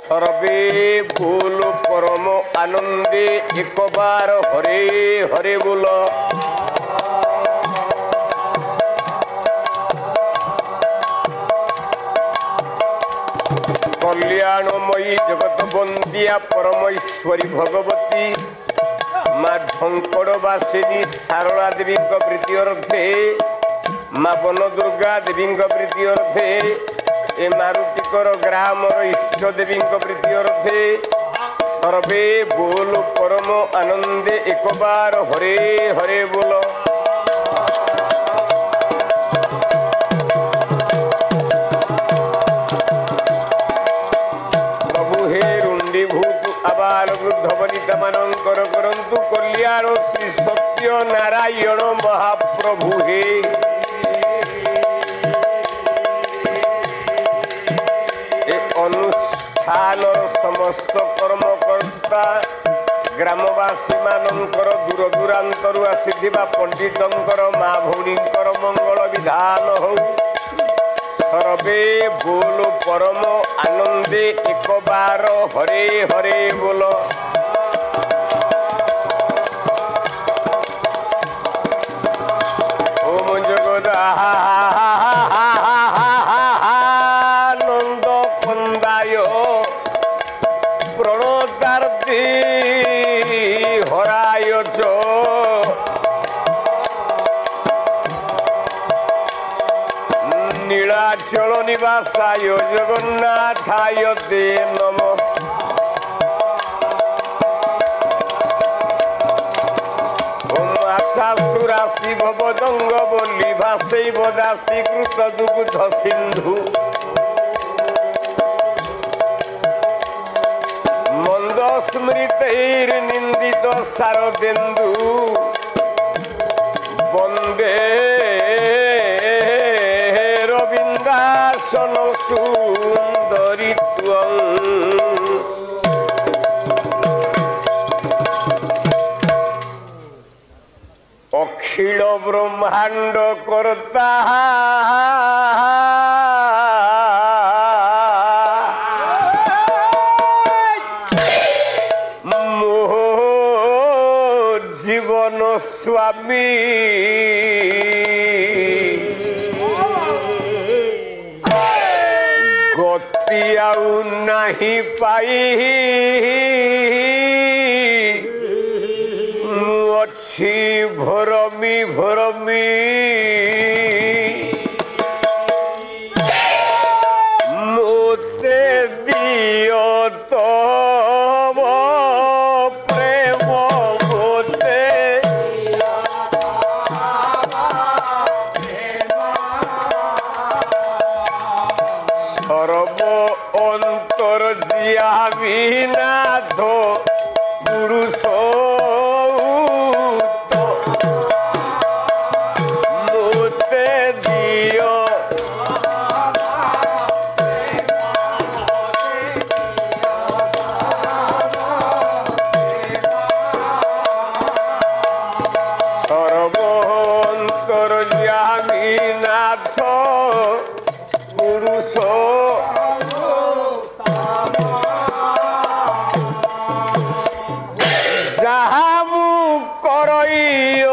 सर्वे बोल परम आनंदे एक बार हरे हरे बोल। कल्याणमयी जगत बंदिया परमेश्वरी भगवती माँ झंकड़वासिनी शारदा देवी प्रीति अर्थे माँ वन दुर्गा देवी प्रीति अर्थे ए मारुतिकर ग्राम इष्ट देवी प्रीति अर्थे सर्वे बोल परम आनंदे एक बार हरे हरे बोल। प्रभु हे रुंडी भूत आबाल वृद्ध वनिता मानकर करंतु कल्याण श्री सत्य नारायण महाप्रभु हे अनुष्ठान समस्त कर्मकर्ता ग्रामवासी मानकर दूर दूरांतर आसीथिबा पंडितंकर माँ भौणींकर मंगल विधान हो। सर्वे बोल परम आनंदे एक बार हरे हरे बोल। ओम जगदा हराय च नीलाचल निवासाय जगन्नाथाय ते नमः। ओम आशासुराशि भवदंग बोली भाषैव दासी कृत दुग्ध सिंधु स्मृतिर्निंदित शारदेन्दु वंदे रविंदासन सुंदरीत्वं। अखिल ब्रह्मांड कर्ता स्वामी गति आउ नहीं पाई मुझी भरमी भरमी मुते दियो तो नाथ पुरुष मुते दियो सर्वोन्तर्यामी नाथ पुरुष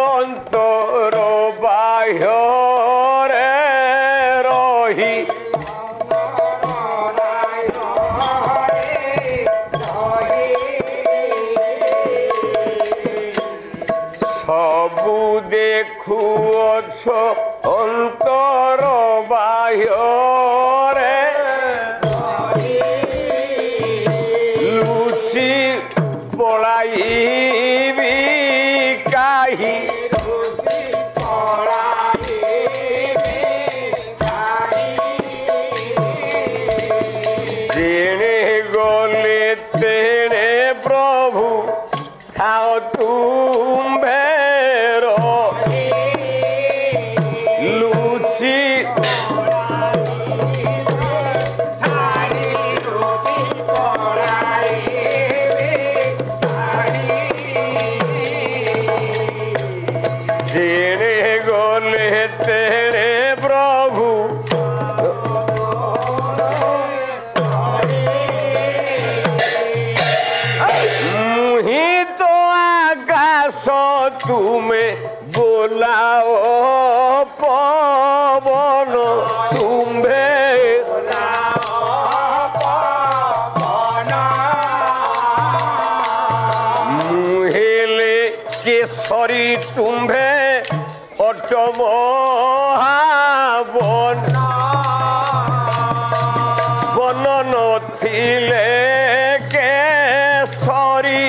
अंतर बाह्य रही सबु देखुअछ अंतर बाह्य लुचि पलाई जेने गले तेने प्रभु खाओ तुम भेरो लुचि जेने गले तेने प्रभु तुम्हें बोलाओ पवन तुम्हें मुहेले केसरी तुम्हें अटमहावन बन नथिले केसरी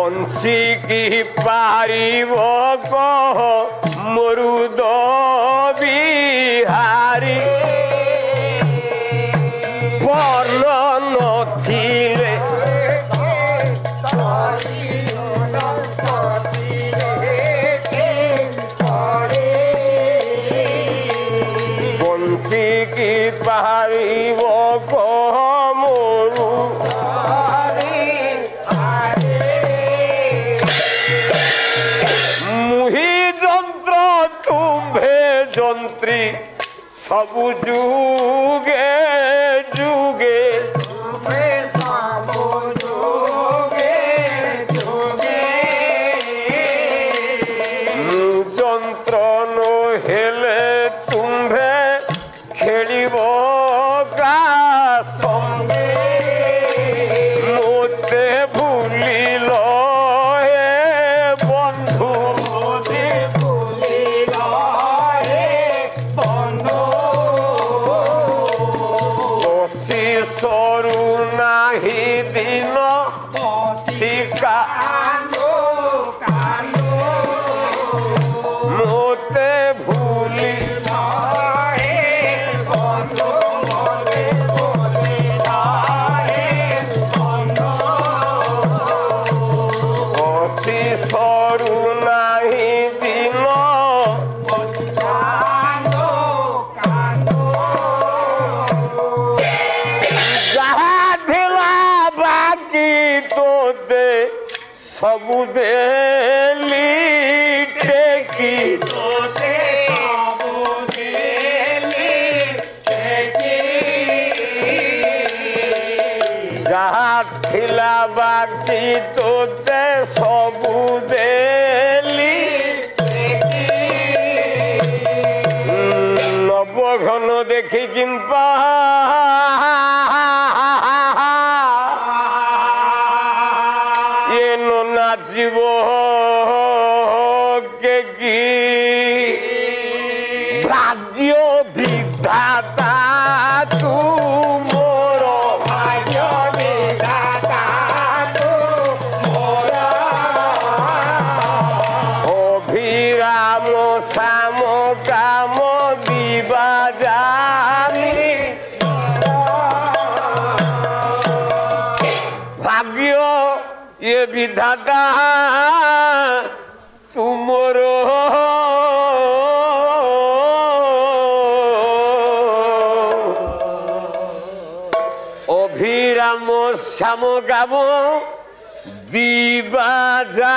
बंशी की पारिब कह मरुद बिहारी बन नथिले बंशी की पारिब कह मरु যন্ত্রী সবু যুগে যুগে যন্ত্র হেলে তুম্ভে খেলিব সঙ্গে মতে ভুলিল বন্ধু সরু নাহি দিন টিকা মতে ভুলি অতি সরু নাহি দিন सबु देली टेकी जहाँ थिला बाकी तोते सबु देली नवघन देखी किंपा नाचिब के भाग्य विधाता तू मोर भाग्य विधाता तू मोर अभिराम श्याम काम दिवाजानी भाग्य ये विधाता तुमरो अभिराम श्याम गाम दिवाजानी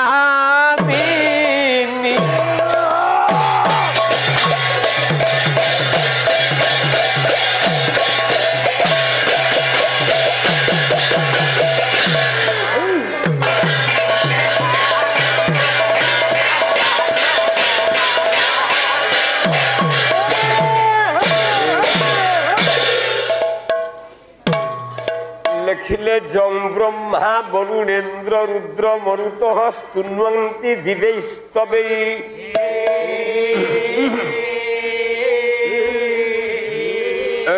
लिखिले जं ब्रह्मा वरुणेन्द्र रुद्र मरुत स्तुन्वन्ति दिवैस्तवै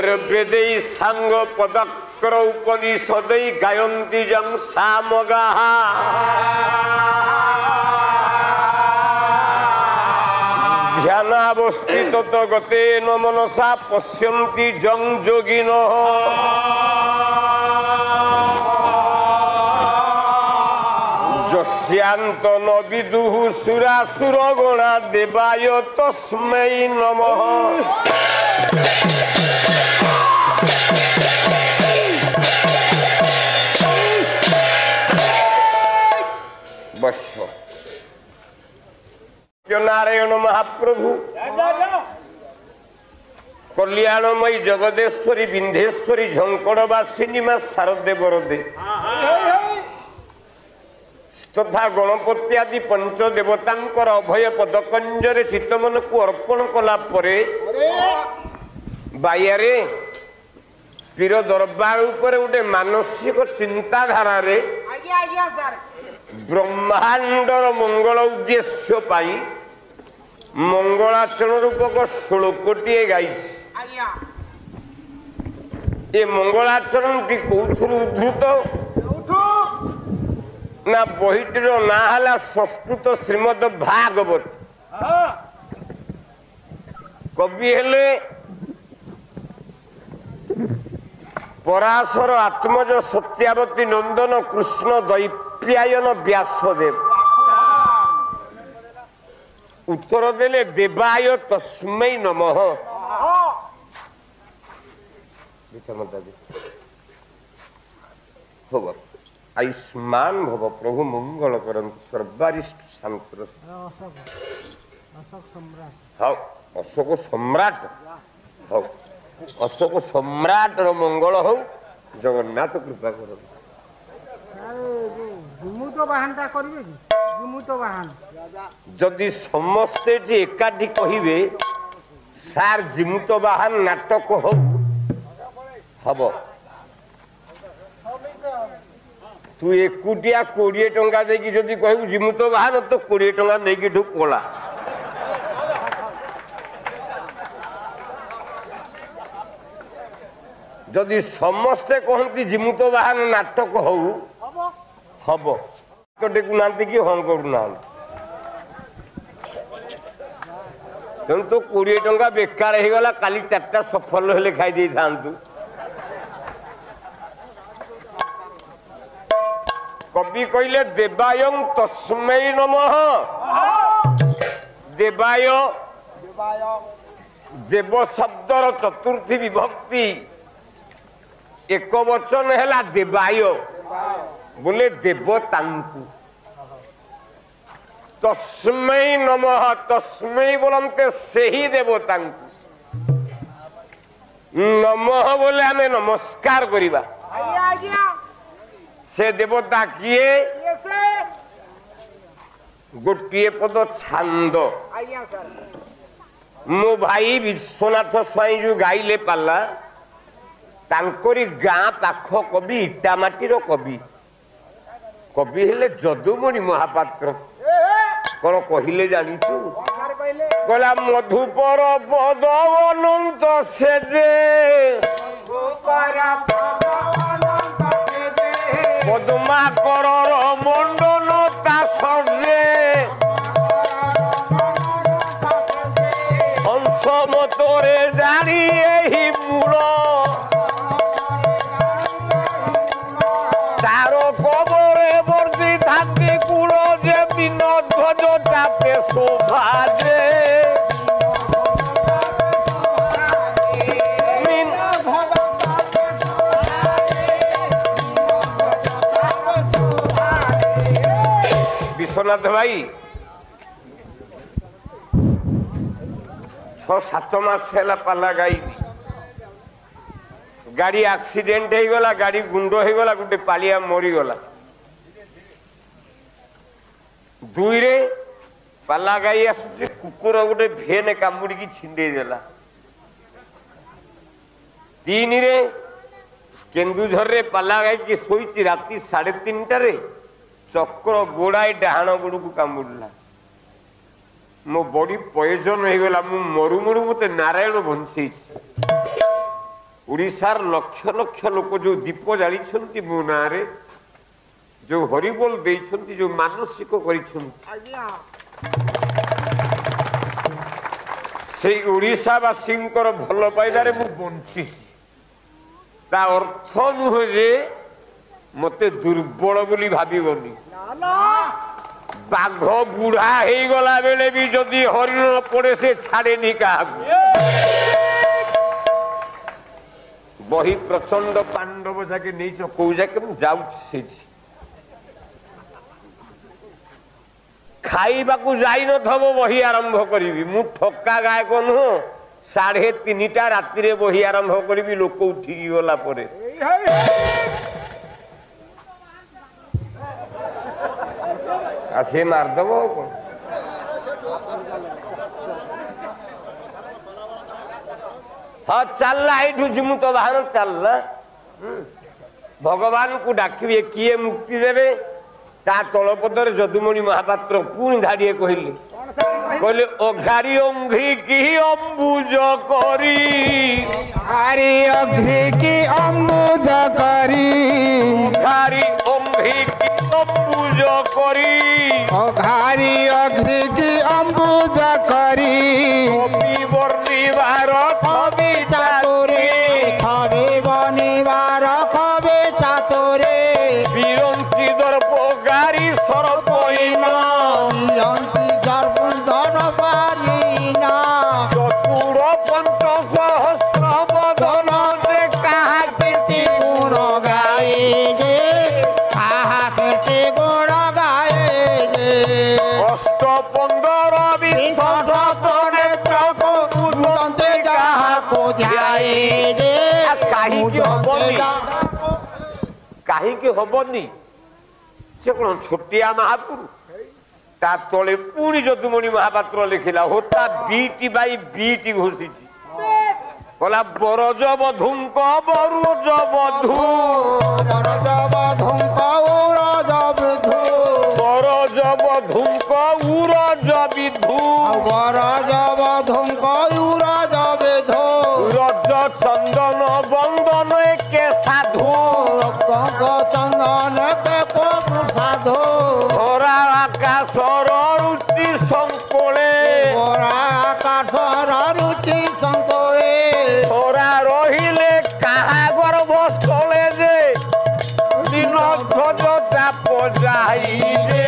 ऋग्वेदै सांग पदक्र उपनिषदै गायन्ति जं सामगाः ध्यानावस्थित गतेन मनसा पश्यन्ति जं योगिनः यस्यांत न विदुः सुरासुर गणा देवाय तस्मै नमः नारायण महाप्रभु कल्याणमयी जगदेश्वरी विंध्येश्वरी झंकड़वासिनी मां शारदे बरदे तथा गणपति आदि पंच देवतांकर अभय पदकंजरे चित्तमन को अर्पण कला परे बायारे पीर दरबार उपरे गोटे मानसिक चिंताधारा रे ब्रह्मांडर मंगल उद्देश्य पाई मंगलाचरण रूपक श्लोकटीए गाई ये मंगलाचरण टी कौथुर उद्धृत ना बहिटीर ना हला संस्कृत श्रीमद भागवत कवि हेले पराशर आत्मज सत्यावती नंदन कृष्ण दैप्यायन व्यासदेव उत्तर देले देवाय तस्मै नमः होगा आयुष्मान भव प्रभु मंगल करंतु सर्वारिष्ट शांत हाँ अशोक सम्राट हाँ अशोक सम्राट मंगल हो जगन्नाथ कृपा कर जदि समस्ते एकाठी कहिबे सार जिमुत बाहन नाटक हो हब तू एकुटिया 20 टंका देकी जदि कहू जिमुत बाहन तो 20 टंका देकी ठू पला जदि समस्ते कहती जिमुत बाहन नाटक हो हब तो टेकु ना कि हाँ करूना तेणु तो 20 टंका बेकार हो गला काली 4टा सफल हेले खाई दे थांतु कवि कहले देवायं तस्मै नमः देवाय देव शब्दर चतुर्थी विभक्ति एक वचन है देवाय बोले देवतांकु तस्मै नमः तस्मै बोलते से ही देवतांकु नमः बोले आमे नमस्कार करिबा से देवता किए गोटे पद छांद मो भाई विश्वनाथ स्वाई जो गाइले पाला तांकोरी गाँ पाख कवि इटामाटीर कवि कवि हेले जदुमणि महापात्र कौन कहले जानिछु कहला मधुपर पद अनंत से पदमा करर मंडन तासरे हंस मतरे जानी एही मूल तार कबरे बर्दी धाती कूल जे बिन ध्वज चापे शोभाजे विश्वनाथ भाई 6-7 मास है पाला गाई गाड़ी एक्सीडेंट हो गला गाड़ी गुंड हो गला गोटे पालिया मरी गला 2 रे पाला गाई आसुचे कुकुर गोटे भेन कामुड़ी छिंडे देला 3 रे केन्दुझर रे पाला गाई की सोईची राती 3:30 रे चक्र गोड़ाई डाहाण गोड़ को कामुड़ला मो बड़ी पयजन हो गला मु मरु मरु मत नारायण बंचे उड़ीसार लक्ष लक्ष लोक जो दीप जाली मो ना रे जो हरिबोल देइछंती जो मानसिक करिछंती से उड़ीसावासींकर भल पाइबारे मु बंची ता अर्थ नुह जे मते दुर्बल बोली भाबीबनी बाघ बुढ़ा हो गला बेले भी जदि हरिण पड़े से छाड़े नी क्या बही प्रचंड पांडव जाके नहीं कौ जाके मुझे खाइबा को जाई न थबो बही आरंभ करी मु ठक्का गायक नुह 3:30 ରାତିରେ ବହି ଆରମ୍ଭ କରିବି ଲୋକ ଉଠିକି ଗଲା ପରେ ସେ ମାରିଦବ ଆଉ କଣ। ହଁ ଚାଲିଲା ଏଇଠୁ ଯିମୁ ତ ବାହାନ ଚାଲିଲା ଭଗବାନଙ୍କୁ ଡାକିବେ କିଏ ମୁକ୍ତି ଦେବେ ତା ତଳପଦରେ ଯଦୁମଣି ମହାପାତ୍ର ପୁଣି ଧାଡ଼ିଏ କହିଲେ ଅଘାରି ଅଙ୍ଘ୍ରି କି ଅମ୍ବୁଜ କରି ଘାରି ଅଘ୍ରି କି ଅମ୍ବୁଜ କରି ଘାରି ଅଙ୍ଘ୍ରି କି ଅମ୍ବୁଜ କରି ଘାରି ଅଘ୍ରି କି ଅମ୍ବୁଜ କରି କବି ବର୍ଣ୍ଣିବାର କବି ଚାତୁରେ ଛବି ବନିବାର କବି ଚାତୁରେ ବିରଞ୍ଚି ଦର୍ପ ଗାରି ସରପଇନ ଚତୁର ପଞ୍ଚ ସହସ୍ର ବଦନରେ କାହା କୀର୍ତ୍ତି ଗୁଣ ଗାଏ ଯେ କାହା କୀର୍ତ୍ତି ଗୁଣ ଗାଏ ଯେ ଅଷ୍ଟ 15 ନେତ୍ରକୁ ବୁଝନ୍ତି ଯାହାକୁ ଧ୍ୟାଏ ଯେ କାହିଁକି ହବନି ସେ କଣ ଛୋଟିଆ ମହାପୁରୁ ତା ତଳେ ପୁଣି ଯଦୁମଣି ମହାପାତ୍ର ଲେଖିଲା ହୋତା ବିଟି ବାଇ ବିଟି ଘୋଷିଛି କହିଲା ବରଜବଧୂଙ୍କ ବରୁଜବଧୂ ବରଜବଧୂଙ୍କ ଉରଜବିଧୁ ବରଜବଧୂଙ୍କ ଉରଜବିଧୁ ବରଜବଧୂଙ୍କ ଉରଜବିଧୁ ରଜ ଚନ୍ଦନ ବନ୍ଦନ ଏକେ ସାଧୁ ଚନ୍ଦନ କେ ସାଧୁ ଧରା ଆକାଶର ରୁଚି ସଙ୍କୋଳେ ଧରା ଆକାଶର ରୁଚି ସଙ୍କୋଳେ ଧରା ରହିଲେ କାହା ଗର୍ଭ ସ୍ଥଳେ ଯେ ଦିନ ଧ୍ୱଜ ଚାପ ଯାଇ ଯେ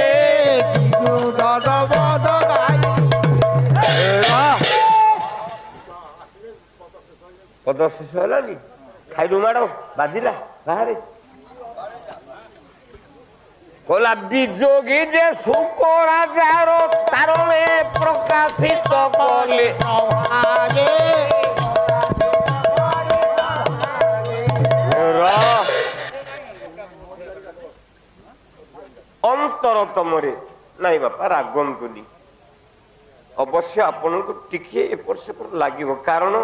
ପଦ ଶେଷ ହେଲାନି ଖାଇଲୁ ମାଡ଼ ବାଜିଲା ବାହାରେ କହିଲା ବିଯୋଗୀ ଯେ ଶୁକ ରାଜାର ତାରଣେ ପ୍ରକାଶିତ କଲେ ଅନ୍ତର ତମରେ ନାଇଁ ବାପା ରାଗନ୍ତୁନି ଅବଶ୍ୟ ଆପଣଙ୍କୁ ଟିକେ ଏପଟ ସେପଟ ଲାଗିବ କାରଣ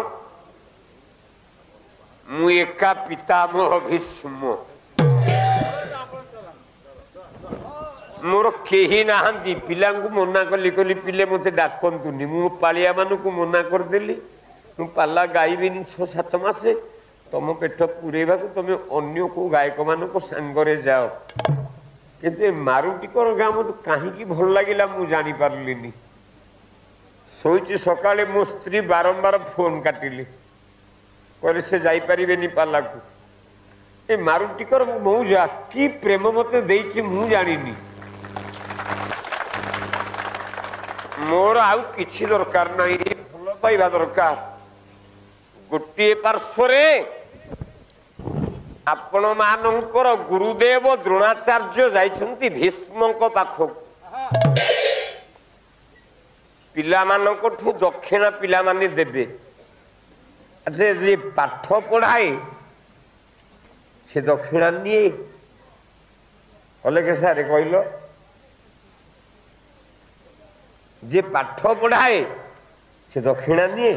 ମୁଁ ଏକା ପିତାମହ ଭୀଷ୍ମ ମୋର କେହି ନାହାନ୍ତି ପିଲାଙ୍କୁ ମନା କଲି ପିଲେ ମତେ ଡାକନ୍ତୁନି ମୁଁ ପାଳିଆ ମାନଙ୍କୁ ମନା କରିଦେଲି ମୁଁ ପାଲା ଗାଇବିନି 6-7 ମାସେ ତମ ପେଟ ପୁରେଇବାକୁ ତମେ ଅନ୍ୟ କୋଉ ଗାୟକ ମାନଙ୍କ ସାଙ୍ଗରେ ଯାଅ କିନ୍ତୁ ମାରୁଟିକର ଗାଁ ମତେ କାହିଁକି ଭଲ ଲାଗିଲା ମୁଁ ଜାଣିପାରିଲିନି ଶୋଇଛି ସକାଳେ ମୋ ସ୍ତ୍ରୀ ବାରମ୍ବାର ଫୋନ କାଟିଲେ କହିଲେ ସେ ଯାଇପାରିବେନି ପାଲାକୁ ଏ ମାରୁଟିକର ମଉଜା କି ପ୍ରେମ ମତେ ଦେଇଛି ମୁଁ ଜାଣିନି ମୋର ଆଉ କିଛି ଦରକାର ନାହିଁ ଭଲ ପାଇବା ଦରକାର ଗୋଟିଏ ପାର୍ଶ୍ୱରେ ଆପଣ ମାନଙ୍କର ଗୁରୁଦେବ ଦ୍ରୋଣାଚାର୍ଯ୍ୟ ଯାଇଛନ୍ତି ଭୀଷ୍ମଙ୍କ ପାଖକୁ ପିଲାମାନଙ୍କଠୁ ଦକ୍ଷିଣା ପିଲାମାନେ ଦେବେ ଯେ ପାଠ ପଢାଏ ସେ ଦକ୍ଷିଣା ନିଏ କଲେ କେ ସାରେ କହିଲ ଯେ ପାଠ ପଢାଏ ସେ ଦକ୍ଷିଣା ନିଏ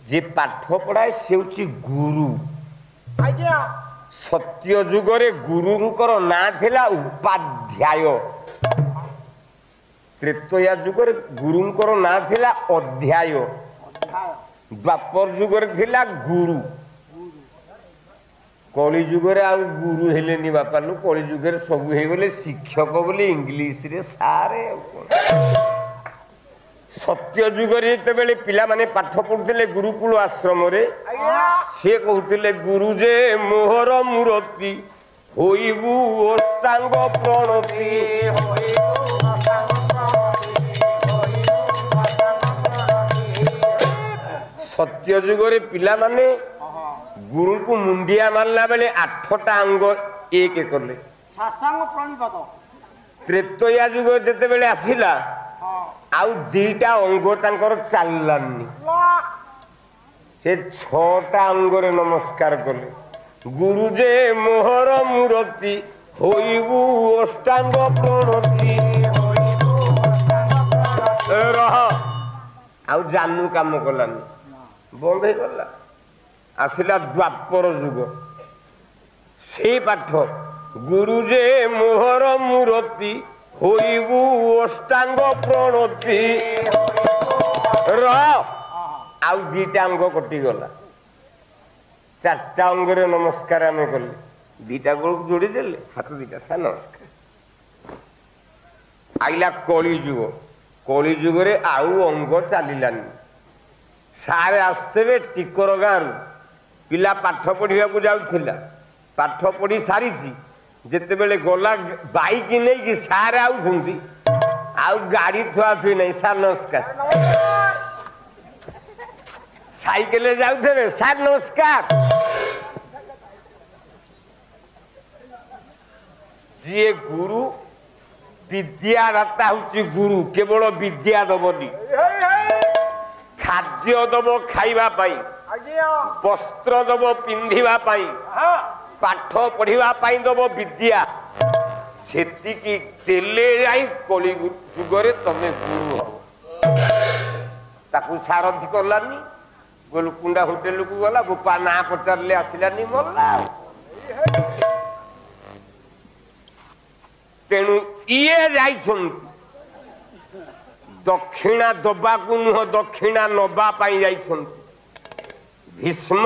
ଯେ ପାଠ ପଢାଏ ସେ ହେଉଛି ଗୁରୁ ସତ୍ୟ ଯୁଗରେ ଗୁରୁଙ୍କର ନାଁ ଥିଲା ଉପାଧ୍ୟାୟ ତ୍ରେତୟା ଯୁଗରେ ଗୁରୁଙ୍କର ନାଁ ଥିଲା ଅଧ୍ୟାୟ ଦ୍ୱାପର ଯୁଗରେ ଥିଲା ଗୁରୁ କଳି ଯୁଗରେ ଆଉ ଗୁରୁ ହେଲେନି ବାପା ନୁ କଳି ଯୁଗରେ ସବୁ ହେଇଗଲେ ଶିକ୍ଷକ ବୋଲି ଇଂଲିଶରେ ସାରେ ସତ୍ୟ ଯୁଗରେ ଯେତେବେଳେ ପିଲାମାନେ ପାଠ ପଢୁଥିଲେ ଗୁରୁକୁଳ ଆଶ୍ରମରେ ସିଏ କହୁଥିଲେ ଗୁରୁ ଯେ ମୋହର ମୂରତି ହୋଇବୁ ଅଷ୍ଟାଙ୍ଗ ପ୍ରଣତି ସତ୍ୟ ଯୁଗରେ ପିଲାମାନେ ଗୁରୁଙ୍କୁ ମୁଣ୍ଡିଆ ମାରିଲା ବେଳେ 8ଟା ଅଙ୍ଗ ଏକ କଲେ ତ୍ରେତୟା ଯୁଗ ଯେତେବେଳେ ଆସିଲା ଆଉ 2ଟା ଅଙ୍ଗ ତାଙ୍କର ଚାଲିଲାନି से छटा अंगरे नमस्कार कले गुरु जे मोहर मूर्ति होइबू अष्टांग प्रणति रह आउ जानू काम कलानी बंद हो गला आसिला द्वापर जुग से पाठ गुरु जे मोहर मूर्ति होइबू अष्टांग प्रणति आउ दीटा अंग कटिगला चारटा अंगरे नमस्कार आम कले दीटा गोल जोड़ी देले हाथ दीटा सा नमस्कार आइला कली जुग रे आउ अंग चलिलानी सारे आसते टिकर गाँव पिला पाठ पढ़ा जाऊला पाठ पढ़ी सारी जिते बेले गला बाइक नहीं कि सारे आउंट आउ गाड़ी थुआ थुई नहीं सार नमस्कार साइकेल जाऊे सार नमस्कार जी गुरु विद्यादाता हूँ गुरु केवल विद्या दबनी खाद्य दब खाइबा पाई वस्त्र दब पिंधिबा पाई पाठ पढ़िबा पाई दब विद्या सेतिकी देले जाई कली जुगरे तमे गुरु हो ताकू सारथी करलानी गोलकुंडा होटेल को गला गोपा ना पचारले आसिलानी मरला तेणु इए जाइछन्ति दक्षिणा दबा को नुह दक्षिणा नबा पाई जाइछन्ति भीष्म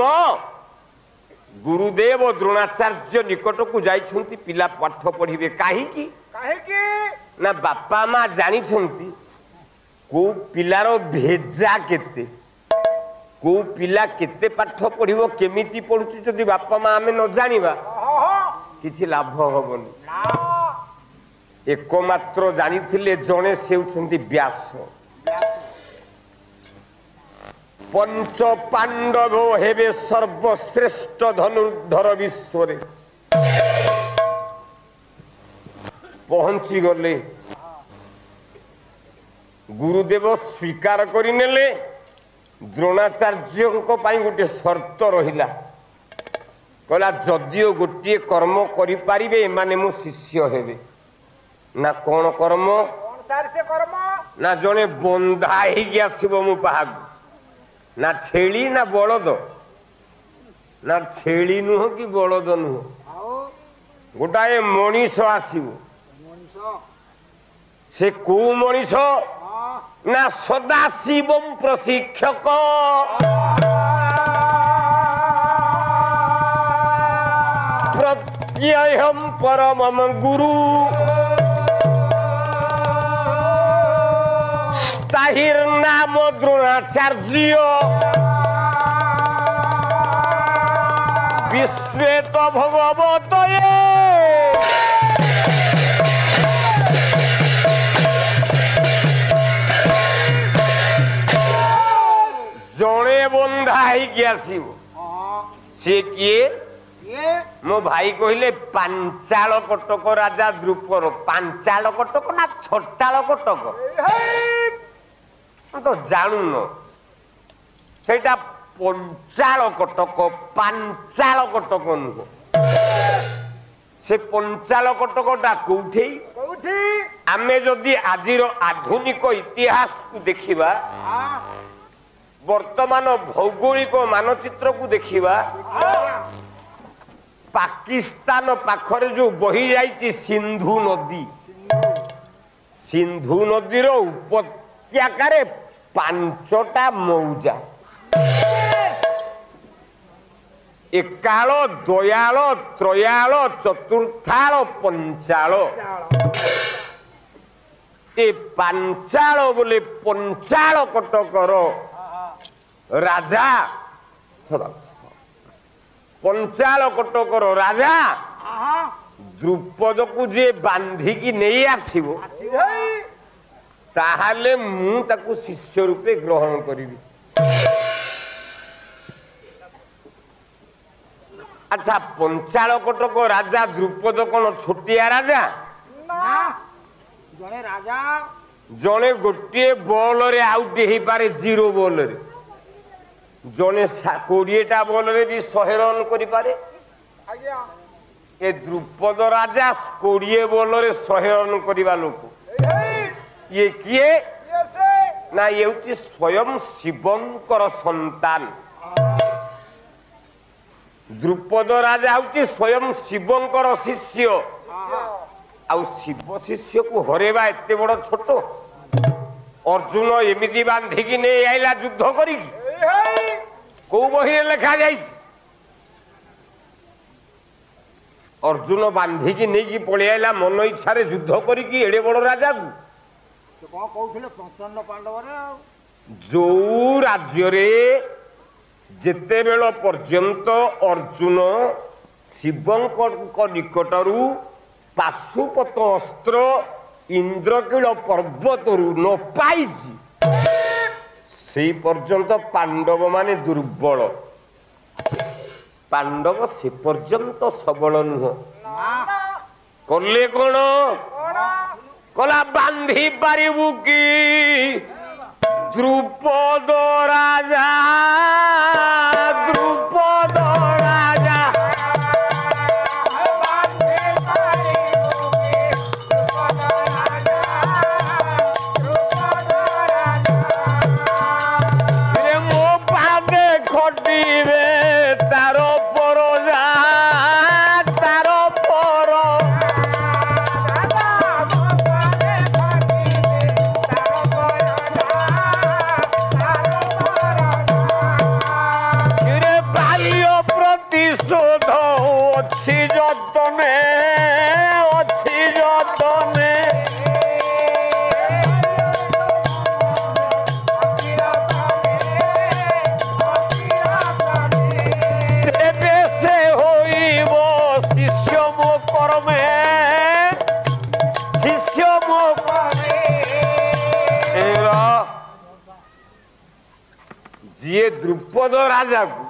गुरुदेव द्रोणाचार्य निकट को जाइछन्ति पिला पाठ पढ़िबे काहीकि ना बापा माँ जानी को पिलार भेजा केते को पिला केते पाठ पढ़िबो केमिति पढ़ुची जदि बापा माँ आमे न जानिबा किछि लाभ हबनी एकमात्र जानिथिले जणे से होउछन्ति व्यास पंच पांडव हेबे सर्वश्रेष्ठ धनुर्धर विश्व रे पहुंची गले गुरुदेव स्वीकार करिनेले द्रोणाचार्य गोटे शर्त रहिला कहला जदियो गोटे कर्म करि पारिबे माने मो शिष्य हेबे ना कौन कर्म ना जने बंधा ही आसब मो पाहक ना छेली ना बलद ना छेली नुह कि बलद नुह गोटाए मनीष आसब से को मनीष ना सदा शिवम प्रशिक्षक प्रत्ययम परमम गुरु ताहिर नाम द्रोणाचार्य विश्वेत भगवत जड़े बंधा आसब सी किए मो भाई कहले पांचाल कटक राजा द्रुपर पांचाल कटक ना छटाल कटक तो जानून सेटा पंचाल कटक पांचाल कटक नुह से पंचाल कटकटा कौठी आमे जदि आजिर आधुनिक इतिहास को देखिबा वर्तमान भौगोलिक मानचित्र को देखिबा पाकिस्तान पाखरे जो बही जाइछि सिंधु नदी रो उपत्यकारे पांचटा मौजा एकाल दयाल त्रयाल चतुर्थाल पंचाल ए पांचाल बोले पंचाल कटकर राजा पंचाल कटकर राजा द्रुपद को जे बांधिकी नहीं आसिबो ताहाले मु ताकू शिष्य रूपे ग्रहण करिबी। अच्छा पंचाल कटक राजा द्रुपद कौन छोटिया राजा जने राजा जने गोटे बॉल रे आउट हो पारे जीरो बॉल रे जने 20टा बॉलरे भी 100 रन करि पारे ए द्रुपद राजा 20 बॉलरे 100 रन करिबा लोक ये किए ना ये होची स्वयं शिवंकर संतान द्रुपद राजा होची स्वयं शिवंकर शिष्य आउ शिव शिष्य को हरेबा एते बड़ छोट अर्जुन एमिति बांधिकी नहीं आइला युद्ध करी को बही लिखा जाई अर्जुन बांधिकी नहीं की पळि आइला मन इच्छा रे युद्ध करी एडे बड़ राजा को कौन कहते प्रचंड पांडव जो राज्य रे जेते बेल पर्यंत अर्जुन शिवंक निकटरू पाशुपत अस्त्र इंद्रकील पर्वतरू न पाई से पर्यंत पांडव माने दुर्बल पांडव से पर्यंत सबल नुह कले कौन कला बांधी पारिबु की द्रुपद राजा द्रुपद राजा मो पादे खटिबे तार परजा तार पर प्रतिशोध अच्छी जतने अच्छी जतने तेबे से होइब शिष्य मो कर्मे शिष्य मो जी द्रुपद राजा को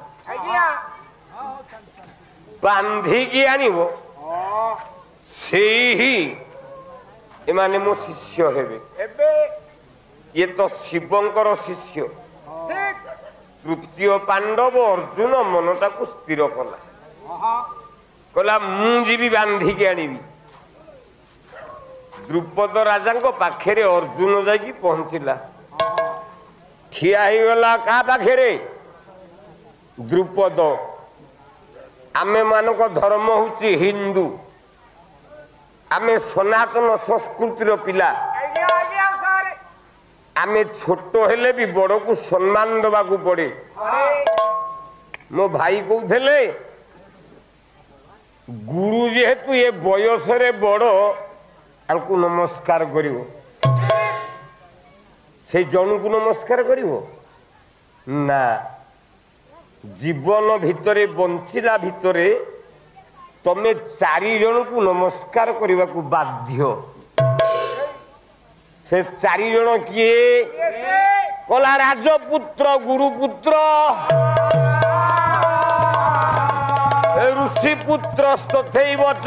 बांधिकी आनिबो से ही एमाने मो शिष्य हेबे ये तो शिवंकर शिष्य तृतीय पांडव अर्जुन मनटा को स्थिर कला मु जीवी बांधिकी आनिबी द्रुपद राजा पाखे अर्जुन जाकी पहुंचला ठिया ही गला का पाखे द्रुपद आमे मानक धर्म होची हिंदू आमे सनातन संस्कृतिर पिला आमे छोट हेले भी बड़ को सम्मान दबा को पड़े मो भाई कहते गुरु जेहेतु ये बयस रे बड़ आंकु नमस्कार करिवो से जन को नमस्कार करिवो ना जीवन भितरे बंचिला भितरे तमे 4 जन को नमस्कार करने को बाध्य से 4 जन किए कला राजपुत्र गुरुपुत्र ऋषिपुत्र तथैवच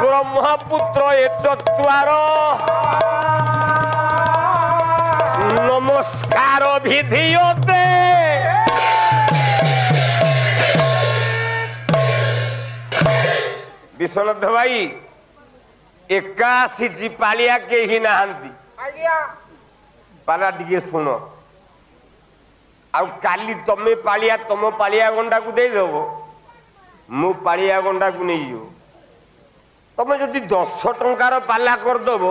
ब्रह्मपुत्र ए 4 नमस्कार विधियते विश्वनाथ भाई 81 पालिया के ही नहांती पाला टिके शुण आली तमे पालिया तम पालिया गंडा को देदेव मु पालिया गंडा को नहीं जाओ तमे जदि 10 टंकार पाला करदेव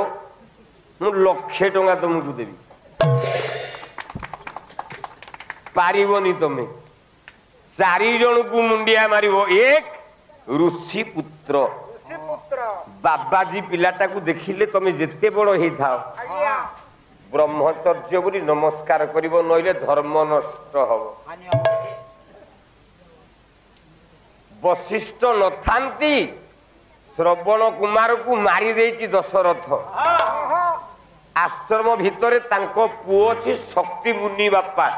मु 1,00,000 टंका तुमको देवी पारिबनी तमे 4 जन को मुंडिया मारिबो एक ऋषि पुत्र बाबाजी पिलाटा को देखिले तमे जेते बड़ हेई थाओ ब्रह्मचर्य बोली नमस्कार करिबो नइले धर्म नष्ट हबो वशिष्ठ नथांती श्रवण कुमार को मारी देछि दशरथ आश्रम भितरे तांको पुओ अछि शक्ति मुनि बापा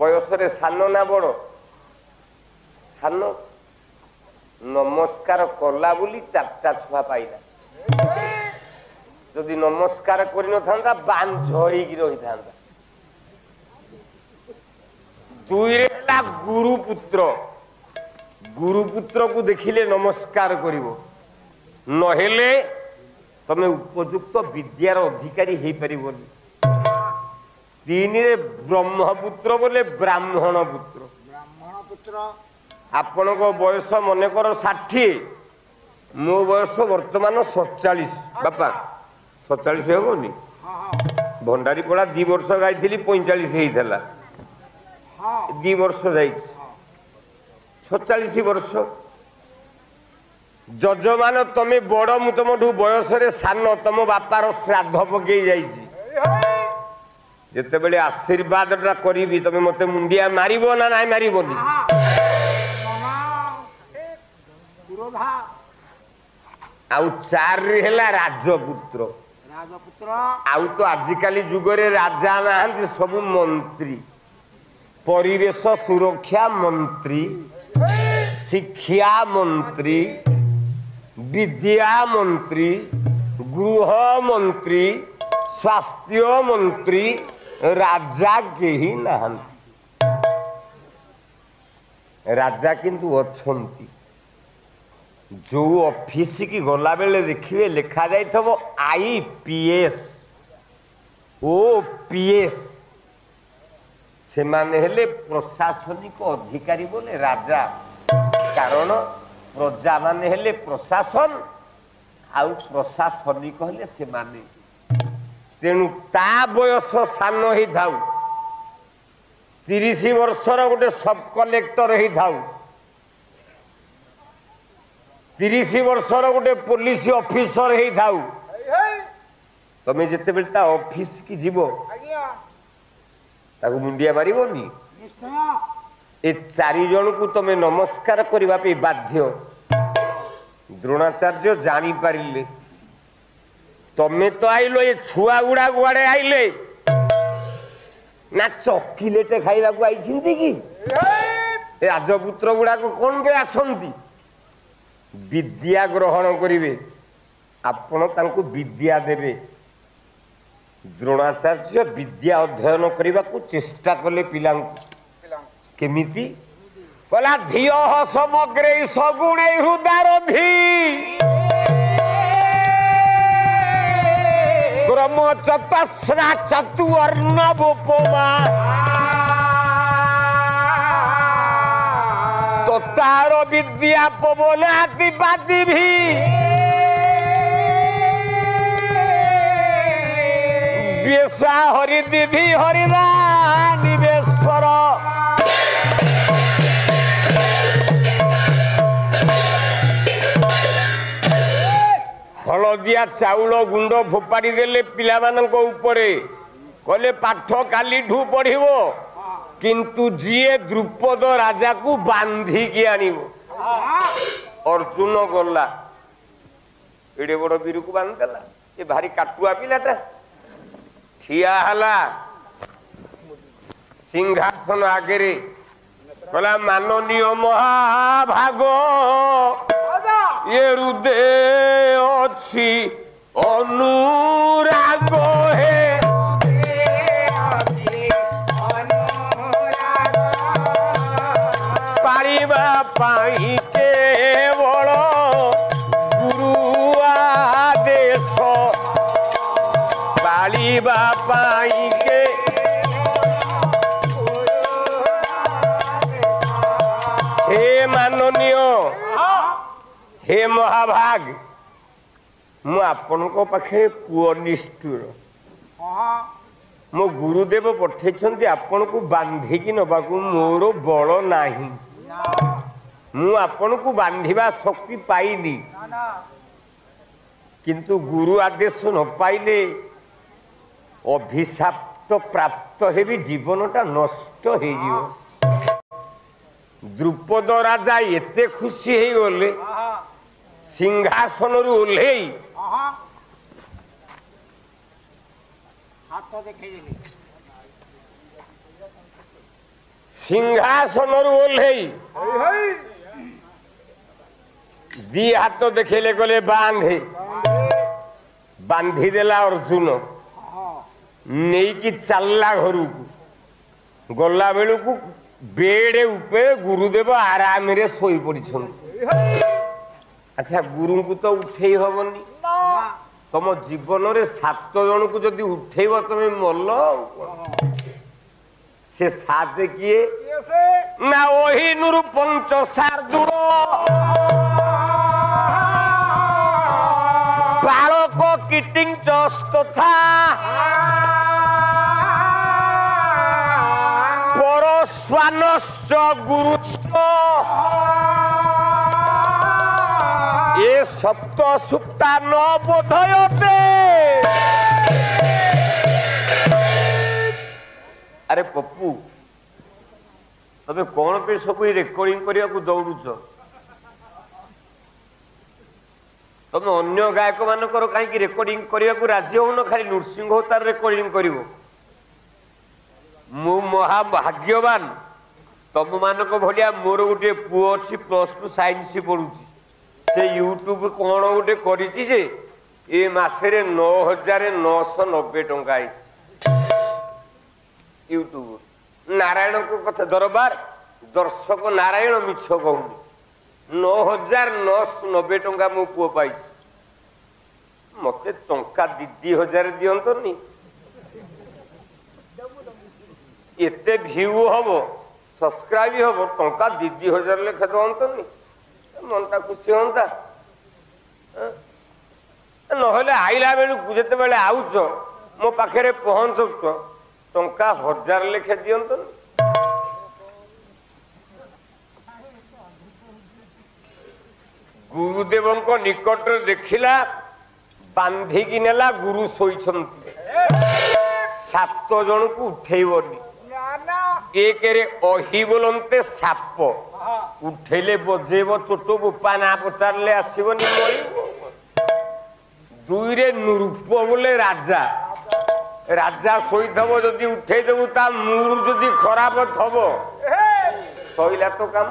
बयस रे सान ना बड़ सान नमस्कार कला बोली 4टा छुआ पाइला जदि नमस्कार कर बांझ रही था। दुई गुरुपुत्र गुरुपुत्र को देखिले नमस्कार करिवो नहेले तमे उपयुक्त विद्यार अधिकारी हो पारिबोनी। तीन रे ब्रह्मपुत्र बोले ब्राह्मण पुत्र आपण को बयस मन कर 60 मो बयस वर्तमान 47 बापा 47 हेबोनी भंडारी पड़ा 2 वर्ष गाई 45 हेइथला 2 वर्ष जाई 46 वर्ष जजमान तमे बड़ मु तुमठू बयस सान तुम बापार श्राद्ध पकई जाइछि जिते बड़े आशीर्वाद करी तमे मते मुंडिया मारिबो ना नाई मारिबोनी आउ 4 हेला राजपुत्र आउ तो आजिकाली जुगरे राजा ना सब मंत्री परिवेश सुरक्षा मंत्री शिक्षा मंत्री विद्या मंत्री गृह मंत्री स्वास्थ्य मंत्री राजा केही नहांती राजा किंतु अच्छंती जो ऑफिस की गला बेले देखिए लिखा जाई थबो आईपीएस ओपीएस से माने हेले प्रशासनिक अधिकारी बोले राजा कारण प्रजा माने हेले प्रशासन आउ प्रशासनिक हेले से माने तेणु ता बयस सान ही थाउ 30 वर्षर गोटे सब कलेक्टर ही थाउ 30 वर्षर गोटे पुलिस ऑफिसर ही थाउ तमे जेते बेलता ऑफिस की जीवो ताको मुंडिया मारिबोनी ए 4 जन को तमे नमस्कार करबा पे बाध्य द्रोणाचार्य जानी पारिले तमे तो आइलो ये छुआ गुड़ा गुआड़े आइले ना चॉकलेट खाइबा को आइछिंती की राजपुत्र गुड़ा को कोन पे आसंती विद्या ग्रहण करिवे आपण तांको विद्या देबे द्रोणाचार्य विद्या अध्ययन करने को चेष्टा कले पिला केमिति कला धियो समग्रे सगुणे हृदय ब्रह्म चतस्रा चतुर्णवोपमा ततार विद्या पवनातिपाति भी बेसा हरिदिवी हरिदा निवेश्वर हलदिया चाउल गुंड फोपाड़ी देले पिला मानक उपरे कहले पाठ काली ठू पढ़िबो किंतु जिए द्रुपद राजा को बांधी की आनिबो अर्जुन गला एडे बड़ वीर को बांध देला ये भारी काटुआ पिलाटा ठिया हला सिंहासन आगे कहला माननीय महाभाग ये हृदय अच्छी अनुराग है पारिबा पाई केवल गुरु आदेश पालिबा पाई के हे माननीय हे महाभाग मु आपण पाखे पुओ निष्ठुर मो गुरुदेव पठे आपण को बांधिकी नबाकू मोर बल नाही मु आपण को बांधिबा शक्ति पाइनी किंतु गुरु आदेश न पाइले अभिशाप्त प्राप्त हेबी जीवनटा नष्ट हो जिवो द्रुपद राजा एते खुशी हे गले सिंहासन रु ओल्हे सिंहासन रु ओल्हे दी हाथ देखेले गले बांधे बांधीदेला अर्जुन नहीं कि चलला घर को गला बेलू को बेड उपे गुरुदेव आराम रे सोई पड़ी। अच्छा गुरु को तो उठे हबनी तुम जीवन रे 7 जन को जदि उठेब तुम मल से साथ किए ना वही नुरु पंच शार्दूल बालक कीटिंग तथा परस्वानश्च गुरुश्च ये सप्त सुप्ता न बोधयते। अरे पप्पू तबे कौन पे सब रेकर्डिंग करने को दौड़ुच तुम अन्य गायक मानकर कहीं रेकर्डिंग करने को राजी हो न खाली नृसिंह अवतार रेकर्डिंग कर मु महाभाग्यवान तुम मानक भाया मोर गोटे पुओ अच्छी +2 साइंस पढ़ुची से यूट्यूब कौन गोटे करिछि जे ए मासरे 9,990 टंका यूट्यूब नारायण को कथा दरबार दर्शक नारायण मिछ कहूनी 9,990 टंका मो पुओ पाई मते टंका 2,000 दियंतनी एते व्यू हम सब्सक्राइब हम टंका 2,000 लेखा दंतनी मनटा खुशी होता ना आईला बेलू जिते बेले आउच मो पाखे पहुंच टंका 1,000 लेखे दियंतनी गुरुदेव निकट देखिला बांधिकी नेला गुरु शोइछंती 7 जन को उठेबनी एक अही बोलते साप उठेले बजेब चोट बोपा ना पचारे आसबनी दुई रे नृप बोले राजा राजा शोथब जदि उठेदेबू ता मुरु जदि खराब थब सईला तो काम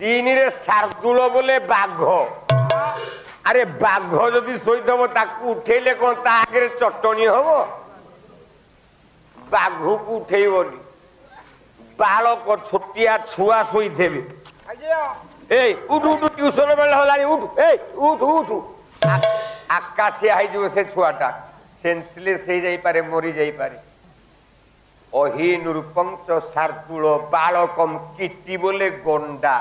3 रे शार्दूल बोले बाघ अरे बाघ जदि शोथब ताकू उठेले कौन ता आगे चटनी हम बाघ को उठेबनी बालक छोटिया छुआ शोई उठ उठ ट्यूशन बेले हलानी उठ उठ उठ आकाशिया हो से छुआटा सेंसलेस हो जाई पारे मरी जाई पारे अही नृपं च शार्दूल बालकम कीटी बोले गंडा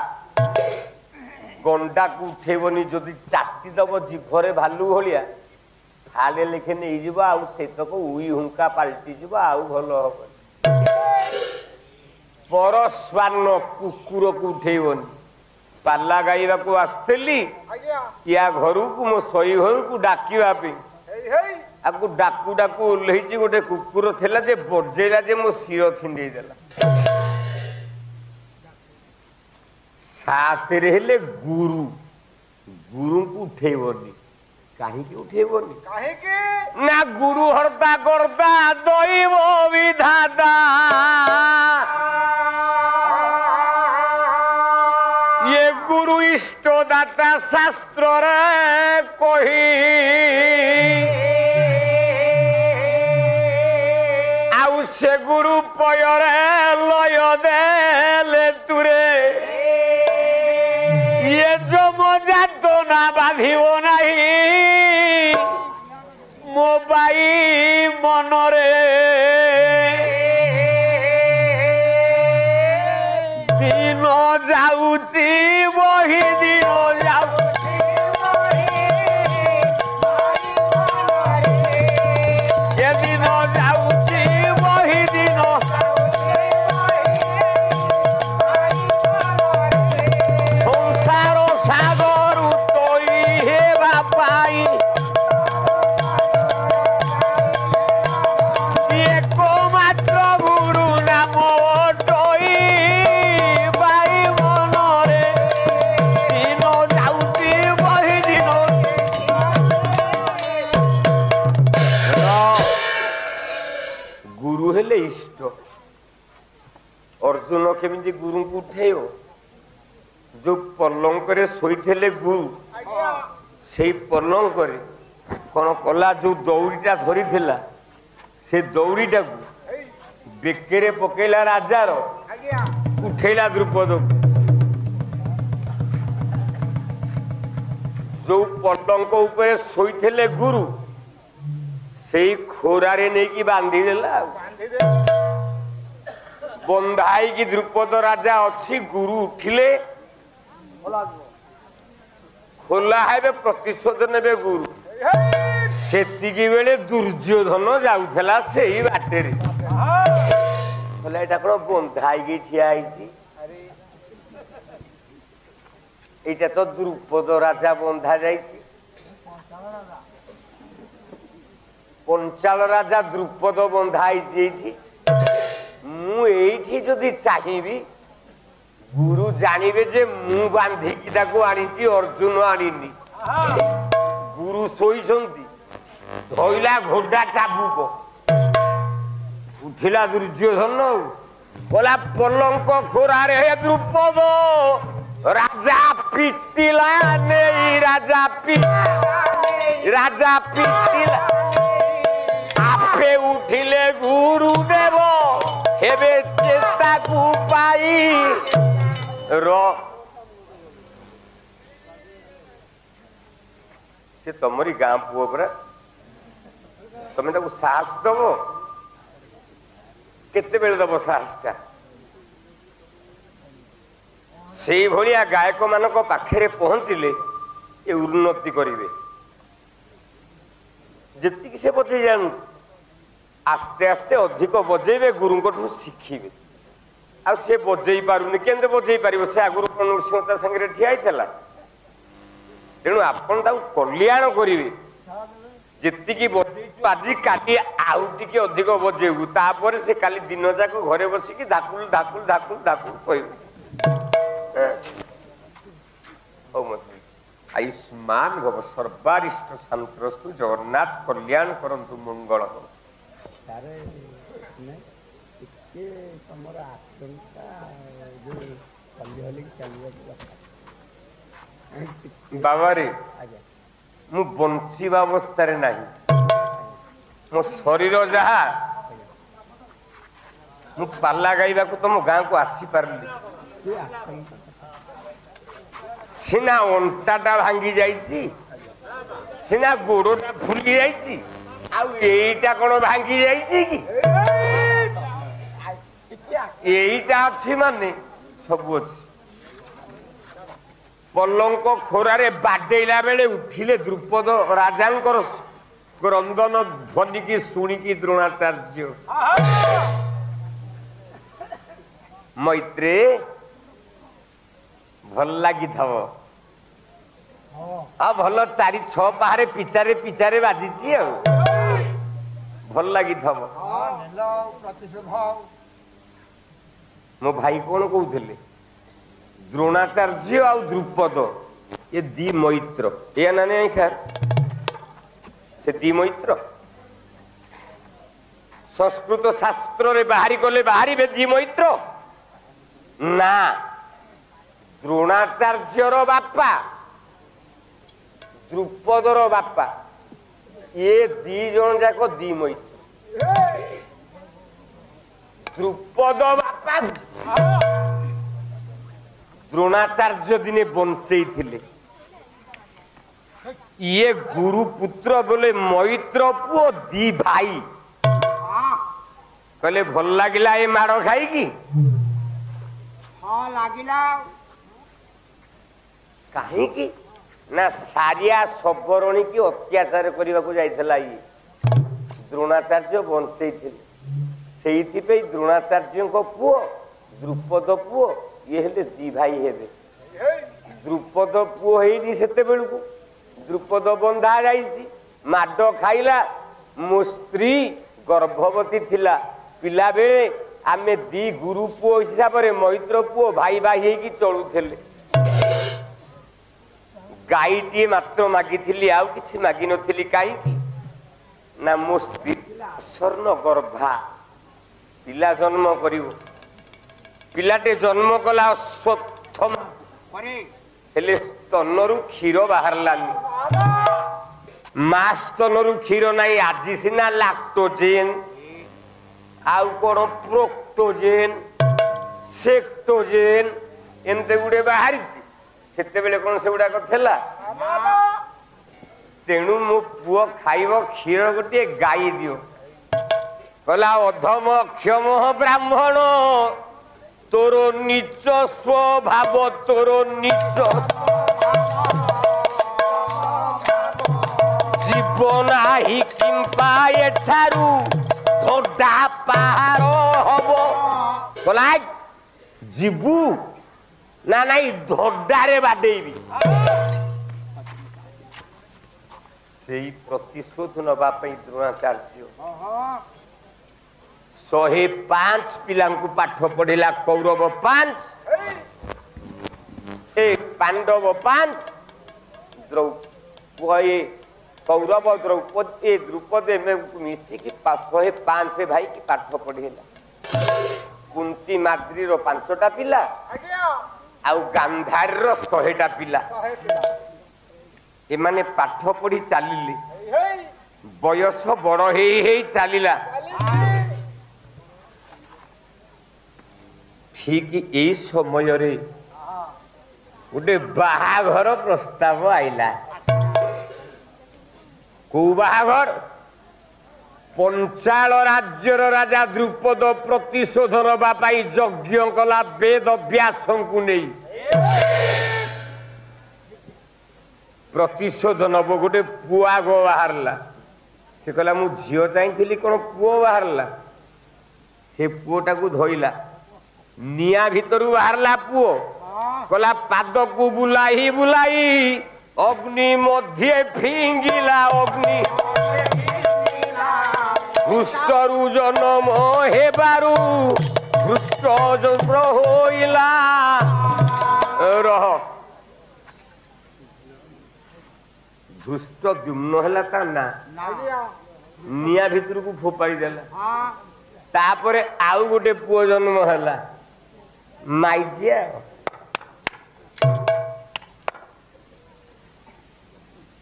गंडा को उठेबनी जदि चाटी दब जीभरे भालू भलिया खाले लेखे नहीं जीव आउ से तक उई हुंका पाल्टी जीव आउ भल हम परस्वान कुकुर को उठेबनी पाला गाइबा को आसली या घर को मो सई घर को डाकिवाई आपको डाकू डाकू ओल्लैची गोटे कुकुर थिला जे बजेला जे मो सिर छिंडे देला साथ हेले गुरु गुरु को उठेबनी कहीं उठेबनी ना गुरु हरता करता दैव विधाता ये गुरु इष्ट दाता शास्त्र रे कही आउ से गुरु पयरे लय देले तुरे ये जो मजा तो ना बाधिबो नहीं मोबाई मनरे दिन जाऊची वही दिन जाऊची ये दिन जाऊची वही दिन संसार सागर तोई हे बापाई एकमात्र गुरु नाम टोई हेले इष्ट अर्जुन केमिति गुरु को उठेयो जो पलंक रे सोईथेले गुरु से पलंक रे कौन कला जो दौड़ीटा धरी से दौड़ीटा बेकेरे पकेला राजार उठेला द्रुपद जो पलंक उपरे शोइथिले गुरु से खोरारे नहीं कि बांधी देला बंधाई की द्रुपद राजा अच्छी गुरु उठिले खोला है प्रतिशोध ने गुरु सेतिकी बेले दुर्योधन जाऊला से ही बाटे बंधाई ठिया এইটা তো দ্রুপদ রাজা বন্ধা যাইছি পঞ্চাল রাজা দ্রুপদ বন্ধা হয়েছি এইটি মু এইটি যদি চাহিবি গুরু জানিবে যে মু বাঁধিকি তাকে আনিছি অর্জুন আনিনি গুরু শোইছন্তি ধইলা ঘোড়া চাবুক উঠিলা দুর্যোধন বলা পলঙ্ক খোরারে হে দ্রুপদ राजा पिटिला नहीं राजा पिटिला आपे उठिले गुरुदेव हेबे चेता को पाई से तमरी गाँ पुओ परा तमें ताको साहस दब केते बेले दब साहसटा से भलिया गायक मान पाखे पहुंचले ये उन्नति करेंगे जी से बजे जान आस्ते आस्ते अधिक बजेबे गुरु शिखिबे आ से बजे पारुनि केंदे बजे पारिबो से आगुरु नृसिंहता संगे ठिया होता तेणु आपन कल्याण करेंगे जी बजेचु आज काली आउ टिके अधिक बजेबू तापर से काली दिन जाक घरे बसिकी धाकुल धाकुल धाकुल धाकुल कहबे आयुष्मान भव सर्वारिष्ट शांतरस्तु जगन्नाथ कल्याण करंतु मंगल हो बाबा रे मु बंचिबा अवस्था रे नाही मो शरीर जहा मु पाला गाइबा को तुम गाँ को आसी पारली सीना अंटाटा भांगी जाइছি सीना गोड़टा फुली जाइছি आउ एटा कोन भांगी जाइছি कि एटा अछि माने सब अछि पलंक खोरारे बाडेला बेले उठिले द्रुपद राजांकर क्रंदन ध्वनि की सुनी की द्रोणाचार्य मैत्रे भल लगी भल चारि छ पहाड़े पिचारे पिचारे बाजी भल लगी मो भाई कौन कहते द्रोणाचार्य आ द्रुपद ये दी मैत्र या ना नहीं सर से दी मैत्र संस्कृत शास्त्र रे बाहरी गले बाहरी दी मैत्र ना द्रोणाचार्यर बापा द्रुपदर बापा ये दी जन जाक दी मैत्र द्रुपद बापा द्रोणाचार्य दिने बंचई थिले ये गुरु पुत्र बोले मैत्र पुओ दी भाई कहले भल लागिला ये माड़ खाई की कहीं की ना सारिया सबरणी की अत्याचार करने को जाइला ये द्रोणाचार्य बंचई थिले द्रोणाचार्य पुओ द्रुपद पुओ ये हेले दी भाई हेबे द्रुपद पुओ हेनी सेते बेलू को द्रुपद बंधा जाइछि माड खाइला मो स्त्री गर्भवती थिला पिला बेले आमे दी गुरु पुओ हिसाब रे मैत्र पुओ भाई भाई हेकी चलुथेले गाईटी मात्र मागिथिली आउ किछि मागी नथिली काई की ना मो स्त्री स्वर्ण गर्भा पिला जन्म करिवो पिलाटे जन्म कला हेले स्तनरू क्षीर बाहर लानी मास्तनरू क्षीर नहीं आज सीना लैक्टोजेन आउ कौन प्रोक्टोजेन सेक्टोजेन एमते गुड़े बाहरी से कौन से गुड़ाक थेला तेणु मो पुओ खाइब क्षीर गोटे गाई दियो कहला अधम क्षम ब्राह्मण तोर नीच स्वभाव तोर नीच जीवन ही किंपा एठारू धोडा पहाड़ हम कहला जीवु ना नहीं धोडारे बाडेबी से प्रतिशोध नवा द्रोणाचार्य 105 पिला पाठ पढ़ेला कौरव 5 पांडव 5 कौरव द्रौपदी द्रुपदी में मिसिकी 105 भाई की पाठ पढ़ेला कुंती माद्री 5टा पिला आउ गांधारी 100टा पिला एमाने पाठ पढ़ी चलिले बयस बड़ हे चलिला ठीक यही समय गोटे बाहाघर प्रस्ताव आईला को बाहाघर पंचाल राज्यर राजा द्रुपद प्रतिशोध नवा यज्ञ कला वेद व्यास को नहीं प्रतिशोध नब गोटे पुआ आग बाहरला से कहला मु झील चाहिए कौन पुओ बाहरला से पुओटा को धोइला निया भितरु बाहरला पुओ कहला पाद को बुलाई बुलाई अग्नि मध्य फिंगिला अग्नि हृष्टरु जन्म हेबारु हृष्ट होइला रह धुष्ट द्युम्न है ना निया भितर को फोपाड़ी देला तापरे आउ गोटे पुओ जन्म है माइजिया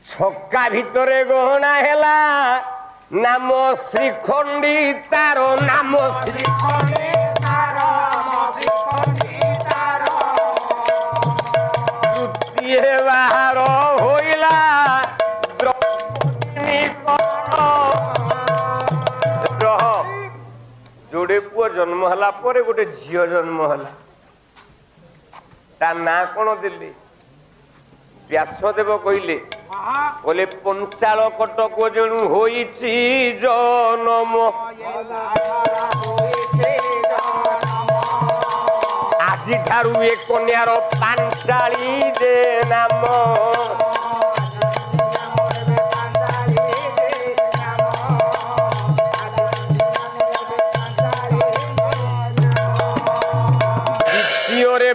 छक्का भितरे गहना हैला नाम श्रीखंडी तार नाम श्रीखंडी तार तृतीय बाहर होइला जोड़े पुओ जन्म हला परे गोटे झील जन्म हला ता ना कौन देले व्यासदेव कहले बोले पंचाल कटक जणु होइछि जनम आजि ठारू ए कन्यार पांचाली दे नाम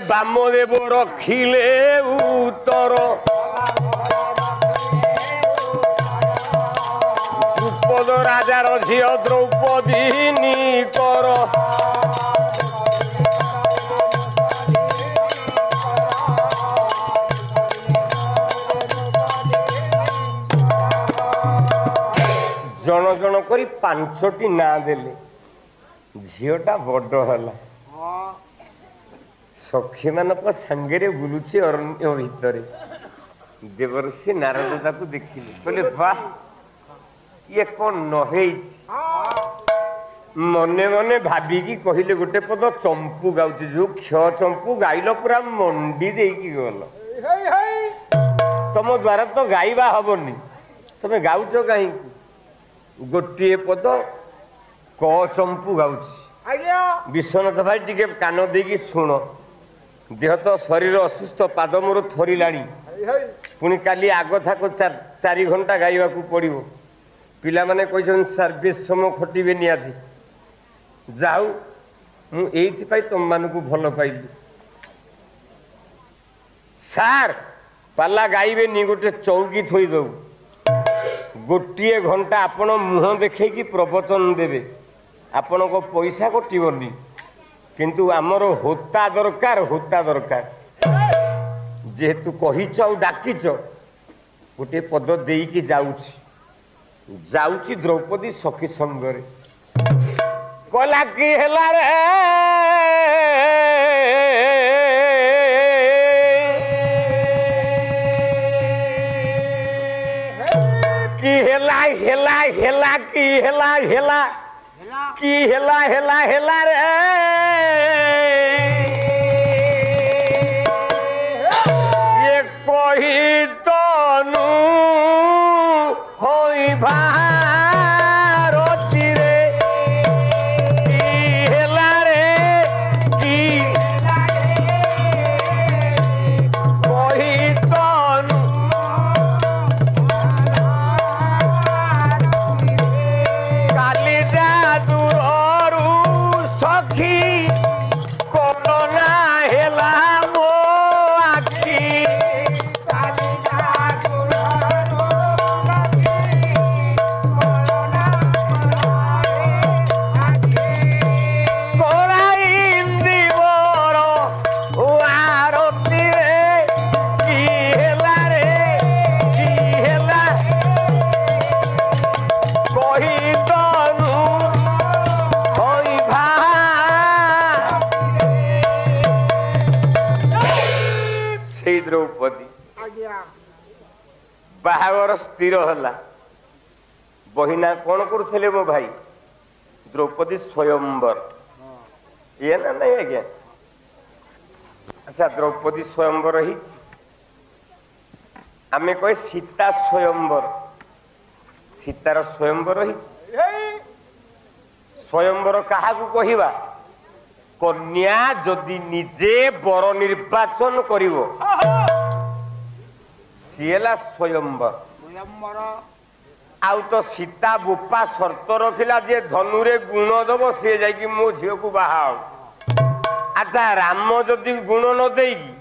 बामदेव रखिले उत्तर द्रुपद राजार झील द्रौपदी निकर जन जन करी 5टी ना देले झीलटा बड़ है सखी मान सांगे बुलूची अरण्य भितर देवर्षि नारद ताकू देखिले कहले वाह ये कौन न मने मने भाविकी कहले गोटे पद चंपू गाउची जो क्ष चंपू गाइल पूरा मंडी देकी गल तुम द्वारा तो गाइबा हबनी तुम गाउच कहीं गोटे पद क चंपू गाउची विश्वनाथ भाई टिके कान देकी शुण देह तो शरीर असुस्थ पाद मोर थरिलाणी पुणी काली आग थाक 4 घंटा गाइबा को पड़ो पिला माने कहछन सर्विस समय खटिबे नियाजी जाऊ मु एइथि पाई तुम मानकु भल पाइली सार पाला गाइबे नि गोटे चौकी थोई दऊ गोटे घंटा आपण मुह देखे कि प्रवचन देवे आपण को पैसा कटिबनी किंतु आमर होता दरकार जेहेतु कहीच डाकिच गोटे पद देकी जाऊछि जाऊची द्रौपदी सखी संगरे कहला कि हेला रे कि हेला हेला हेला कि हेला हेला कि हेला हेला हेला रे ये कही तनु होई भारती रे कि हेला रे कि कही तनु काली जादूरू सखी कोरोना हेला मो आखी काली जादूरू द्रौपदी बाहागर स्थिर है बहिना कौन करुले मो भाई द्रौपदी स्वयंवर ये ना नहीं आज्ञा अच्छा द्रौपदी स्वयंवर ही आम कहे सीता स्वयंवर सीतार स्वयंवर ही स्वयंवर क्या कहवा कन्या जदि निजे बर निर्वाचन करिवो सीला स्वयंवर आउ तो सीता बोपा शर्त रखिला जे धनुरे गुण दब सी जाकि मो झील को बाहा अच्छा राम जदि गुण न देगी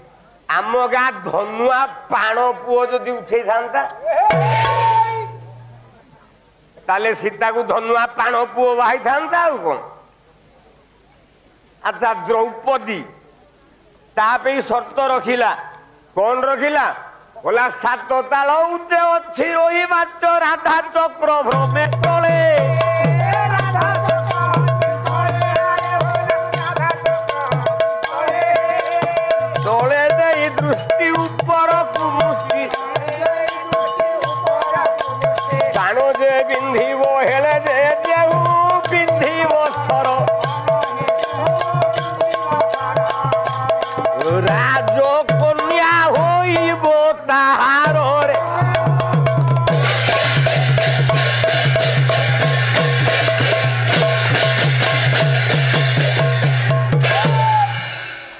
आम गाँ धनुआ पाण पुओ जदि उठे था ताले सीता को धनुआ पाण पुओ बाही था कौन अच्छा द्रौपदी तापे शर्त रखिला कौन रखिला बोला सात ताल उच्चे अच्छी ओही बाच राधा चक्र भ्रमे तले तले दे दृष्टि ऊपर कुमुष्टि कानो जे बिंधिव हेले जे देहु बिंधिव सर राज कन्या होइब ताहार रे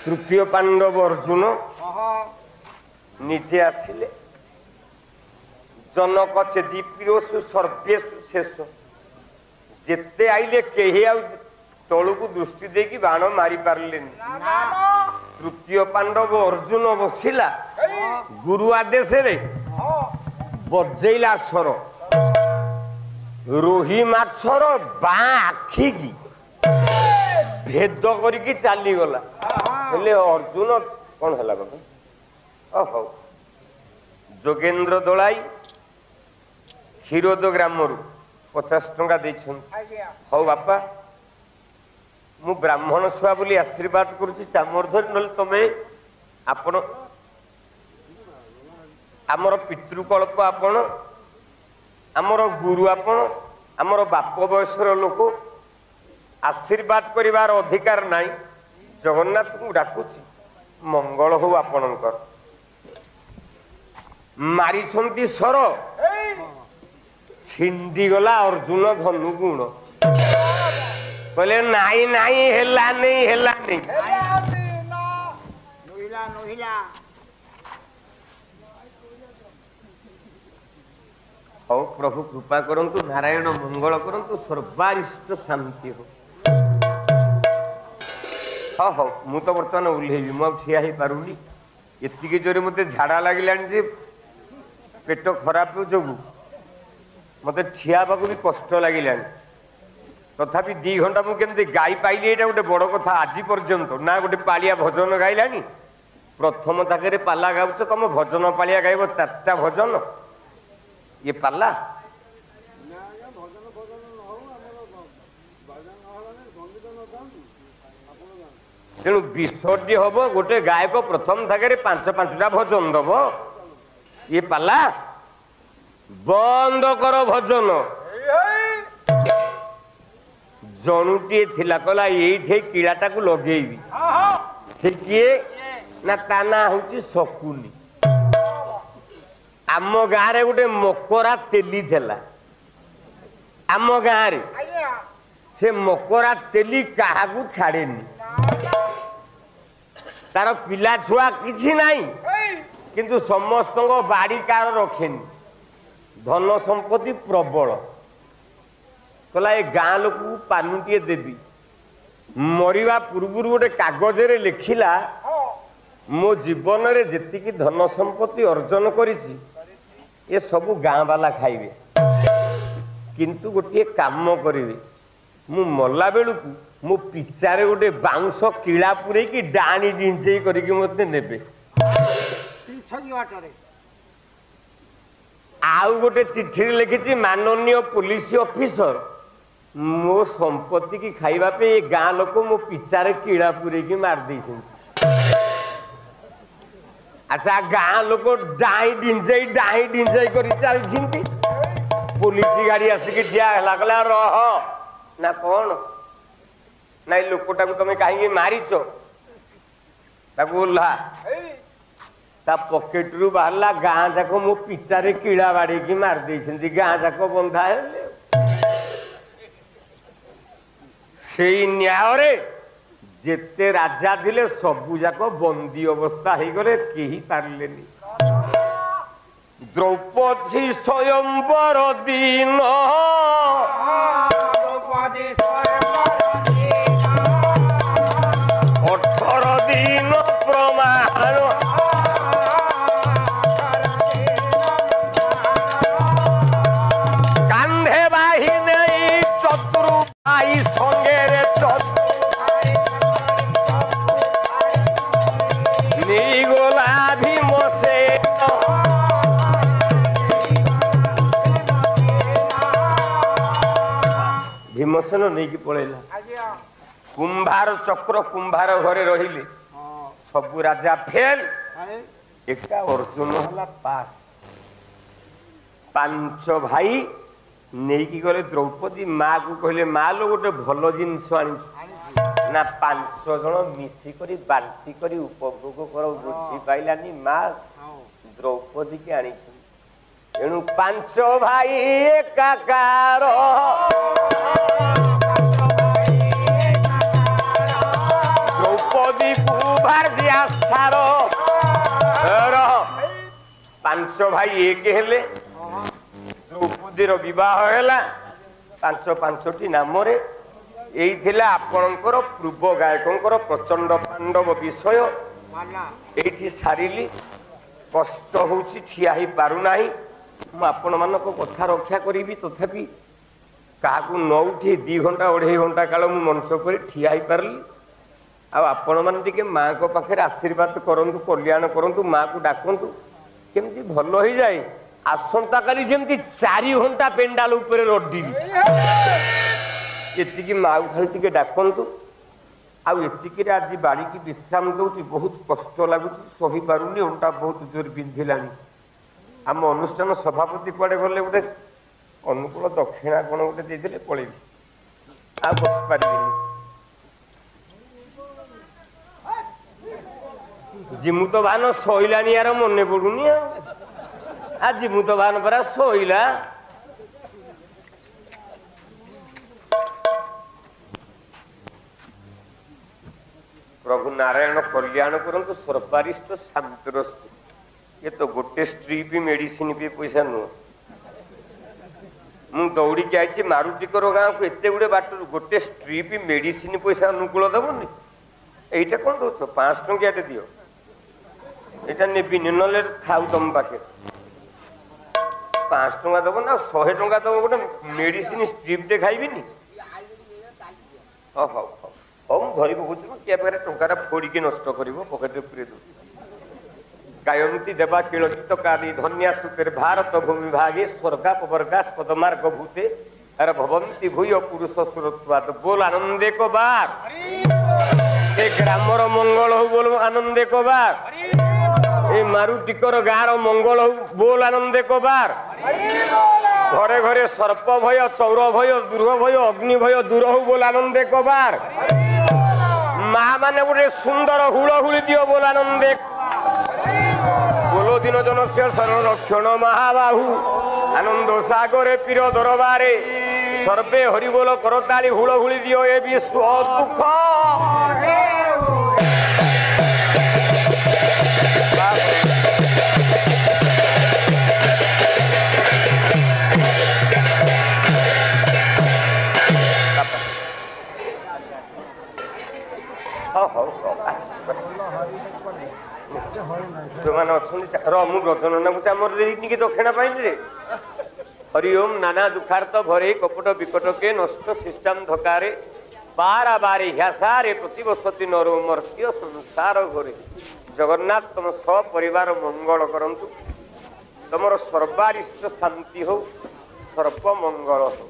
तृतीय पांडव अर्जुन निजे आसिले जनक चेदीप्रियसु सर्वेशु शेष जेते आइले केही आ तलू को दृष्टि देकी बाण मारी पारे तृतीय पांडव अर्जुन बसिला गुरु आदेश बजेला स्वर रोही माछर बा आखि की भेद करके चली गला अर्जुन कौन है बाबा ओहो जोगेन्द्र दलाई क्षीरोद ग्राम 50 टंका हौ बापा मु ब्राह्मण छुआ बोली आशीर्वाद करुच्ची चामर धरी ना तमें आपण आमर पितृकल्प आपण आमर गुरु आपण आमर बाप बयसर लोक आशीर्वाद करिवार अधिकार नहीं जगन्नाथ को डाकुची मंगल हो आपणकर मारी सर छिंडी गला अर्जुन धनु गुण कहले नाई नाई हेला नहीं हेला नहीं हौ प्रभु कृपा करंतु नारायण मंगल करंतु सर्वारिष्ट शांति हो हाँ हाँ मु तो बर्तमान ओह्लैबी मु ठिया हो पारुनी एति जोरे मत झाड़ा लगे पेट खराब जो मत ठिया भी कष्ट लगे तथापि 2 घंटा मुझे गाई पाइली यहाँ गोटे बड़ कथा आज पर्यंत ना गोटे पालिया भजन गाइलानी प्रथम ताके पाला गाउच तुम भजन पालिया गाइब 4टा भजन ये पाला तेणु विसर्जी हम गोटे गायक प्रथम थाके 5-5टा भजन दब ये पाला बंद कर भजन जनुटे थिला कहला ये किलाटा को लगेबी से किए ना ता ना हूँ शकुनी आम गाँव रे गोटे मकरा तेली थिला आम गाँव रे से मकरा तेली क्या छाड़ेनी तार पिला छुआ किछि नाही किंतु समस्त बाड़ी कार रखेनी धन संपत्ति प्रबल कहला ए गाँ लोक पानुटे देवी मरिवा पूर्व गोटे कागज रे लिखिला मो जीवन रे जेतिकी धन संपत्ति अर्जन करिछि ये सब गाँ वाला खाइबे किंतु गोटे काम करिवे मु मल्ला बेलुकू मो पिचारे गोटे बाउंश किला पुरे की डाणी डिंचेई करके मते नेबे आउ गोटे चिठी लिखिछि माननीय पुलिस ऑफिसर मो संपत्ति की खाइबा पे ये गाँ लोक मो पिचारे किला पुरे की मार देइछन अच्छा गाँ लोक डाई डिंचेई करी चलछिंती पुलिस गाड़ी आसिक ठिया हला कहला रह ना कौन ना लोकटा को तुम कहीं मारिच ओल्हा ता पॉकेट रु बाहरला गाँ जाक मो पिचारे किड़ा बाड़ी की मार देइछंती गाँ जाक बंधा हेले सेई न्याय रे जेते राजा थिले सबु जाक बंदी अवस्था हे गले केही पारलेनी द्रौपदी स्वयंवर दिन 18 दिन प्रमाण कांधे बाहिनी चतुर भाई संगे निगोला भीमसे भीमसेन नहीं कि पड़ेला कुंभार चक्र कुंभार घरे रहिले सबु राजा फेल एका अर्जुन हला पास 5 भाई नहीं कि गले द्रौपदी माँ को कहले माँ लो गोटे भल जिनस आनी ना 5 जन मिसिक बांटी करी उपभोग कर बुझी पाइलानी माँ द्रौपदी के आनी एणु 5 भाई एकाकार द्रौपदी कुभार जिया सारो 5 भाई एक हेले द्रौपदीर विवाह है 5-5टी नाम यही आपणकर पूर्व गायकों प्रचंड पांडव विषय ये सारिली कष्ट हो ठिया ही पारुना आपण मान कथा रक्षा करी तथापि क्या न उठी 2 घंटा 2.5 घंटा काल मु मंच पर ठिया ही पारली आपण मैंने माँ को पाखे आशीर्वाद करूँ कल्याण करूँ माँ को डाकतु केमती भल हो जाए आसंता काली जमती 4 घंटा पेंडाल ऊपर रडी एतिकी माँ खाली डाकतु आतिक आज बाड़ी की विश्राम दौर बहुत कष्ट लगुच सही पारुनी अंटा बहुत जोर बिंधिला आम अनुष्ठान सभापति कुआडे गले गोटे अनुकूल दक्षिणा कौन गोटे देदेले पलैबी आ बस पारि जिमु तो भान सैलानी यार मन पड़ुनी आ जिमु तो भान परा सैला प्रभु नारायण कल्याण करंतु सर्पारिष्ट शांतरस्तु ये तो गोटे स्ट्रीप मेडिसिन भी पैसा नुह मु दौड़ी के आई मारुतिकर गाँव को एत गुड़े बाट गोटे स्ट्रीप मेडिसिन पैसा अनुकूल दबनी यहीटा कौन दौर 5 टंकिया दियो यहाँ नेबिनी ना थाउ तुम पाखे 5 टंका दब ना 100 टंका दब गोटे मेडिसिन स्ट्रीप टे खाइबिनी हाँ हाँ हाँ मुझे धरी पकाऊँ क्या पाखे टंका फोड़ी नष्ट कर पकेट पूरे दू गायंती देवा किलकित कारी धन्यास्तुते भारत भूमि भागे स्वर्गा पवर्गा पदमार्ग भूते अरे भवंती भूय पुरुष सुरत्वाद बोल आनंदे को बार ए ग्रामर मंगल हो बोल आनंदे को बार ए मारुटिकर गाँर मंगल हो बोल आनंदे को बार घरे घरे सर्प भय चौर भय दुर्ग भय अग्नि भय दूर हो बोल आनंदे को बार माँ माने गोटे सुंदर हुलहुली दियो बोल आनंदे बोलो दिन जन से संरक्षण महाबाहु आनंद सागरे पीर दरबारे सर्वे हरिबोल करताली हुलहुली दियो ए विश्व दुख रजनना को चामर दे दक्षिणा पाइली हरिओम नाना दुखार्थ भरे कपट विकट के नष्ट सिस्टम धकारे बारा बारे ह्यासारे प्रतिबसती नरोमर्त्य संसार घरे जगन्नाथ तुम सपरिवार मंगल करंतु तुमर सर्वारिष्ट शांति हो सर्व मंगल हो।